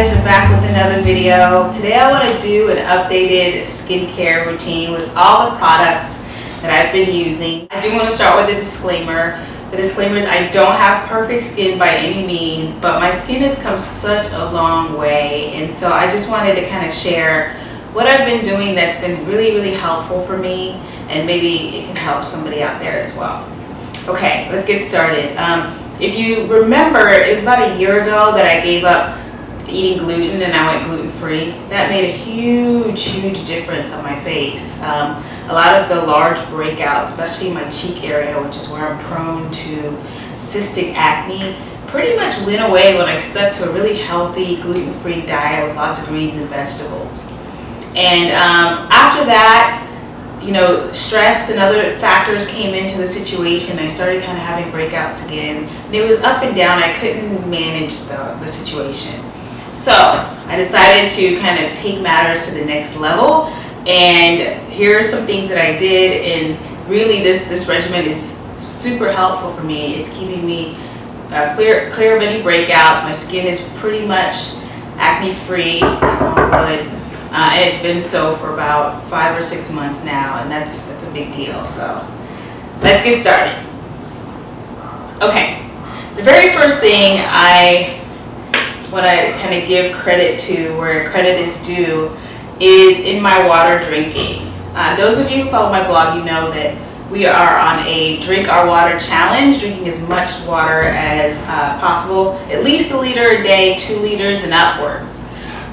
guys, we're back with another video. Today I want to do an updated skincare routine with all the products that I've been using. I do want to start with a disclaimer. The disclaimer is I don't have perfect skin by any means, but my skin has come such a long way, and so I just wanted to kind of share what I've been doing that's been really helpful for me, and maybe it can help somebody out there as well. Okay, let's get started. If you remember, it was about a year ago that I gave up eating gluten and I went gluten-free. That made a huge difference on my face. A lot of the large breakouts, especially in my cheek area, which is where I'm prone to cystic acne, pretty much went away when I stuck to a really healthy gluten-free diet with lots of greens and vegetables. And after that, you know, stress and other factors came into the situation. I started kind of having breakouts again, and it was up and down. I couldn't manage the situation. So I decided to kind of take matters to the next level, and here are some things that I did, and really this regimen is super helpful for me. It's keeping me clear of any breakouts. My skin is pretty much acne free, and it's been so for about 5 or 6 months now, and that's a big deal. So let's get started. Okay, the very first thing I want to kind of give credit to where credit is due is in my water drinking. Those of you who follow my blog, you know that we are on a drink our water challenge, drinking as much water as possible, at least 1 liter a day, 2 liters and upwards.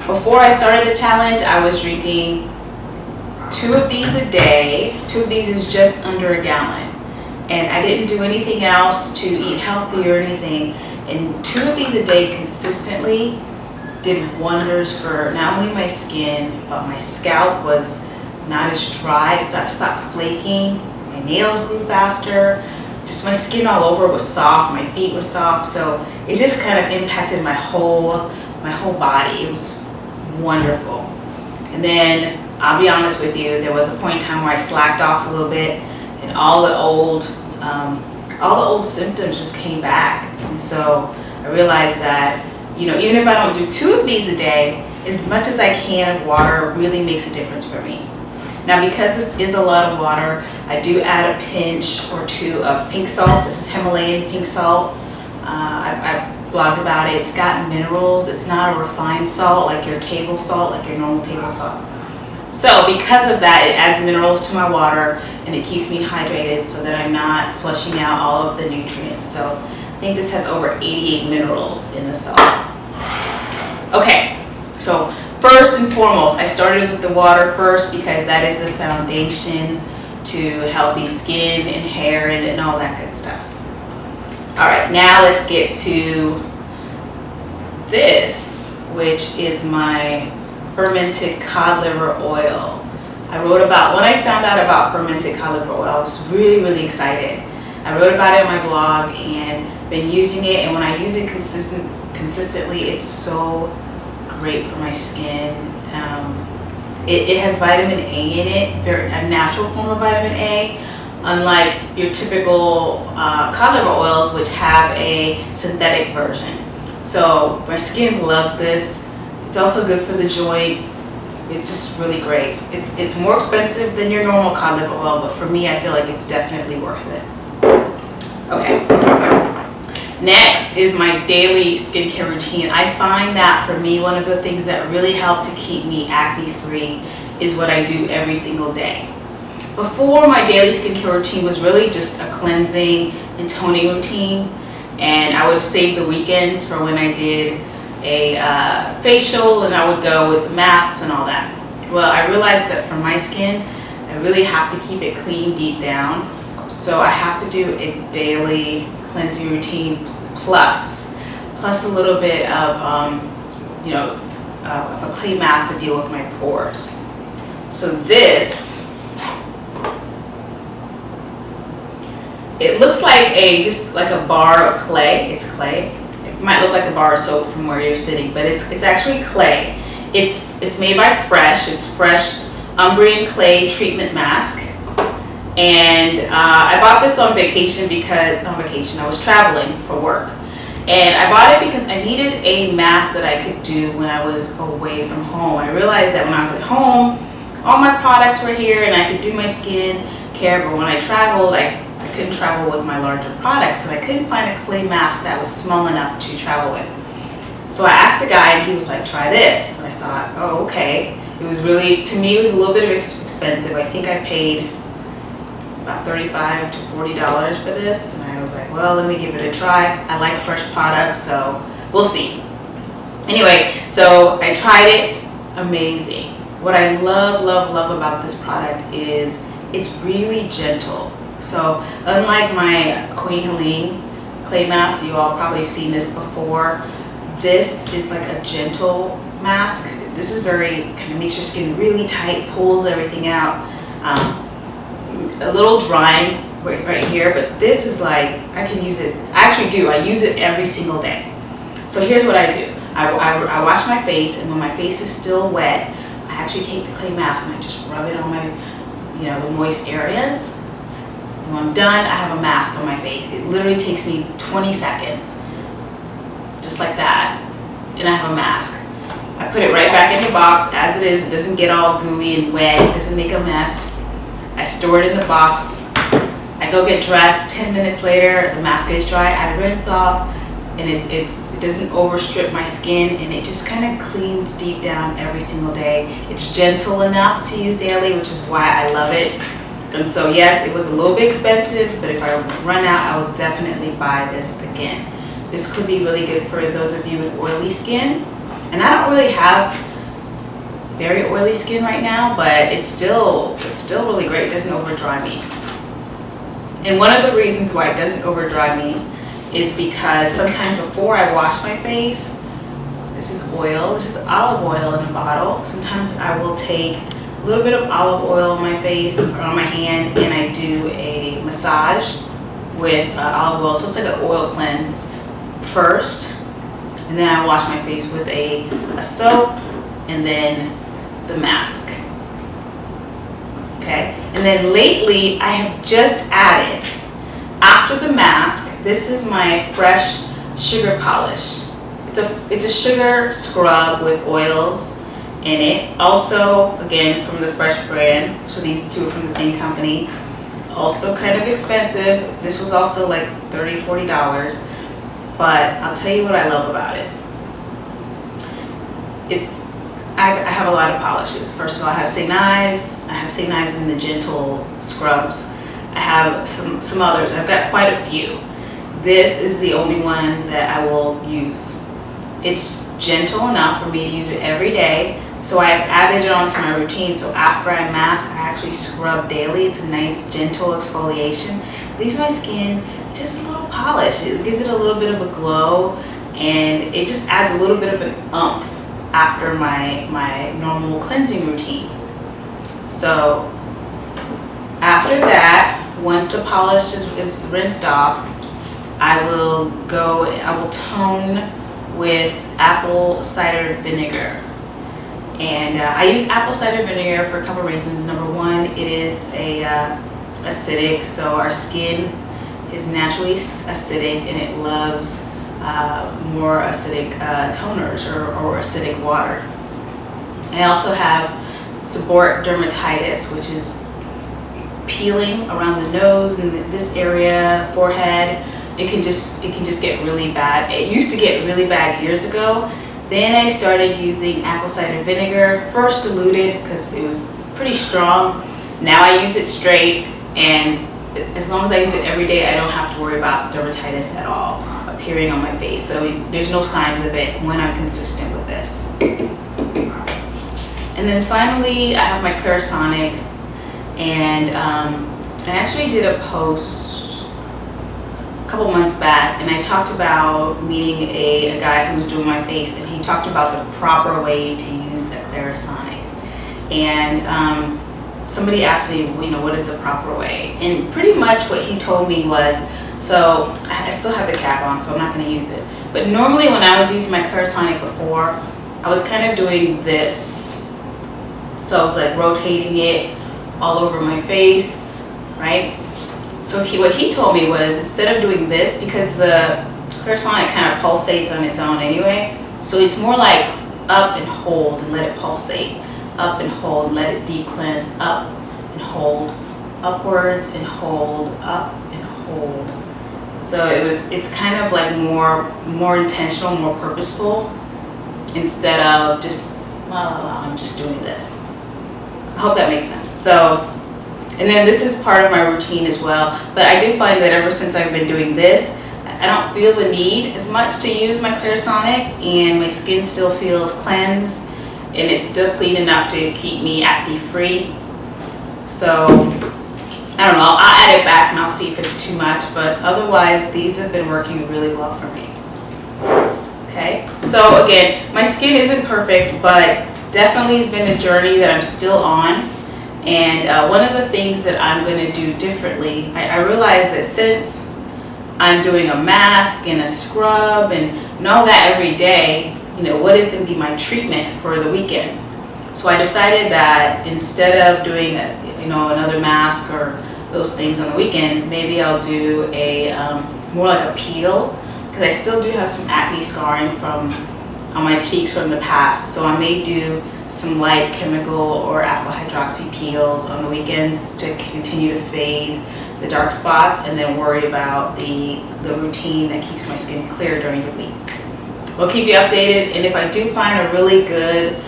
Before I started the challenge, I was drinking 2 of these a day. 2 of these is just under a gallon. And I didn't do anything else to eat healthy or anything. And 2 of these a day consistently did wonders for not only my skin, but my scalp was not as dry, stopped flaking, my nails grew faster, just my skin all over was soft, my feet were soft. So it just kind of impacted my whole body. It was wonderful. And then I'll be honest with you, there was a point in time where I slacked off a little bit, and all the old symptoms just came back. And so I realized that, you know, even if I don't do 2 of these a day, as much as I can of water really makes a difference for me. Now, because this is a lot of water, I do add a pinch or 2 of pink salt. This is Himalayan pink salt. I've blogged about it. It's got minerals. It's not a refined salt like your table salt, like your normal table salt. So because of that, it adds minerals to my water, and it keeps me hydrated so that I'm not flushing out all of the nutrients. So I think this has over 88 minerals in the salt. Okay, so first and foremost, I started with the water first because that is the foundation to healthy skin and hair and all that good stuff. All right, now let's get to this, which is my fermented cod liver oil. I wrote about, when I found out about fermented cod liver oil, I was really excited. I wrote about it on my blog and been using it, and when I use it consistently, it's so great for my skin. It has vitamin A in it, a natural form of vitamin A, unlike your typical cod liver oils, which have a synthetic version. So my skin loves this. It's also good for the joints. It's just really great. It's more expensive than your normal cod liver oil, but for me, I feel like it's definitely worth it. Okay. Next is my daily skincare routine. I find that for me, one of the things that really help to keep me acne free is what I do every single day. Before, my daily skincare routine was really just a cleansing and toning routine, and I would save the weekends for when I did a facial, and I would go with masks and all that. Well, I realized that for my skin, I really have to keep it clean deep down, so I have to do a daily cleansing routine plus a little bit of of a clay mask to deal with my pores. So this, it looks like just like a bar of clay. It's clay. It might look like a bar of soap from where you're sitting, but it's actually clay. It's made by Fresh. It's Fresh Umbrian Clay Treatment Mask. And I bought this on vacation I was traveling for work. And I bought it because I needed a mask that I could do when I was away from home. I realized that when I was at home, all my products were here and I could do my skin care, but when I traveled, I couldn't travel with my larger products, so I couldn't find a clay mask that was small enough to travel with. So I asked the guy and he was like, try this. And I thought, oh, okay. It was really, to me, it was a little bit of expensive. I think I paid about $35 to $40 for this. And I was like, well, let me give it a try. I like fresh products, so we'll see. Anyway, so I tried it. Amazing. What I love about this product is it's really gentle. So unlike my Queen Helene clay mask, you all probably have seen this before. This is like a gentle mask. This is very, kind of makes your skin really tight, pulls everything out. A little drying right here, but this is like, I can use it, I actually do, I use it every single day. So here's what I do. I wash my face, and when my face is still wet, I actually take the clay mask and I just rub it on my, the moist areas. And when I'm done, I have a mask on my face. It literally takes me 20 seconds. Just like that, and I have a mask. I put it right back in the box as it is. It doesn't get all gooey and wet. It doesn't make a mess. I store it in the box. I go get dressed. 10 minutes later, the mask is dry. I rinse off, and it doesn't overstrip my skin, and it just kind of cleans deep down every single day. It's gentle enough to use daily, which is why I love it. And so yes, it was a little bit expensive, but if I run out, I will definitely buy this again. This could be really good for those of you with oily skin. And I don't really have very oily skin right now, but it's still really great. It doesn't over dry me. And one of the reasons why it doesn't over dry me is because sometimes before I wash my face, this is oil, this is olive oil in a bottle. Sometimes I will take a little bit of olive oil on my face or on my hand, and I do a massage with olive oil. So it's like an oil cleanse first, and then I wash my face with a soap, and then the mask. Okay, and then lately I have just added, after the mask, this is my fresh sugar polish. It's a sugar scrub with oils in it. Also, again, from the Fresh brand. So these two are from the same company. Also kind of expensive. This was also like $30, $40. But I'll tell you what I love about it. I have a lot of polishes. First of all, I have St. Ives. I have St. Ives in the gentle scrubs. I have some others. I've got quite a few. This is the only one that I will use. It's gentle enough for me to use it every day. So I've added it onto my routine. So after I mask, I actually scrub daily. It's a nice gentle exfoliation. Leaves my skin just a little polish. It gives it a little bit of a glow, and it just adds a little bit of an umph after my normal cleansing routine. So after that, once the polish is rinsed off, I will tone with apple cider vinegar. And I use apple cider vinegar for a couple reasons. Number one, it is acidic, so our skin is naturally acidic, and it loves more acidic toners or acidic water. I also have seborrheic dermatitis, which is peeling around the nose and this area, forehead. It can just get really bad. It used to get really bad years ago. Then I started using apple cider vinegar, first diluted because it was pretty strong. Now I use it straight, and as long as I use it every day, I don't have to worry about dermatitis at all appearing on my face. So there's no signs of it when I'm consistent with this. And then finally, I have my Clarisonic, and I actually did a post a couple months back, and I talked about meeting a guy who was doing my face, and he talked about the proper way to use the Clarisonic. And somebody asked me, what is the proper way? And pretty much what he told me was, so I still have the cap on, so I'm not going to use it. But normally when I was using my Clarisonic before, I was kind of doing this. So I was like rotating it all over my face, right? So what he told me was, instead of doing this, because the Clarisonic kind of pulsates on its own anyway. So it's more like up and hold and let it pulsate. Up and hold, let it deep cleanse, up and hold, upwards and hold, up and hold. So it's kind of like more intentional, more purposeful, instead of just, well, I'm just doing this. I hope that makes sense. So, and then this is part of my routine as well, but I do find that ever since I've been doing this, I don't feel the need as much to use my Clarisonic, and my skin still feels cleansed, and it's still clean enough to keep me acne free. So I don't know, I'll add it back and I'll see if it's too much, but otherwise these have been working really well for me. Okay, so again, my skin isn't perfect, but definitely has been a journey that I'm still on. And one of the things that I'm going to do differently, I realized that since I'm doing a mask and a scrub and all that every day, you know, what is going to be my treatment for the weekend? So I decided that instead of doing another mask or those things on the weekend, maybe I'll do a more like a peel, because I still do have some acne scarring on my cheeks from the past. So I may do some light chemical or alpha hydroxy peels on the weekends to continue to fade the dark spots, and then worry about the routine that keeps my skin clear during the week. We'll keep you updated, and if I do find a really good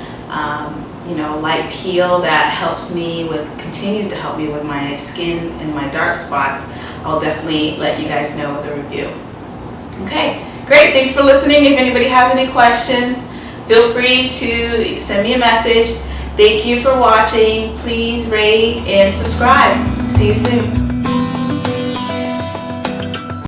light peel that continues to help me with my skin and my dark spots, I'll definitely let you guys know with a review. Okay, great, thanks for listening. If anybody has any questions, feel free to send me a message. Thank you for watching. Please rate and subscribe. See you soon.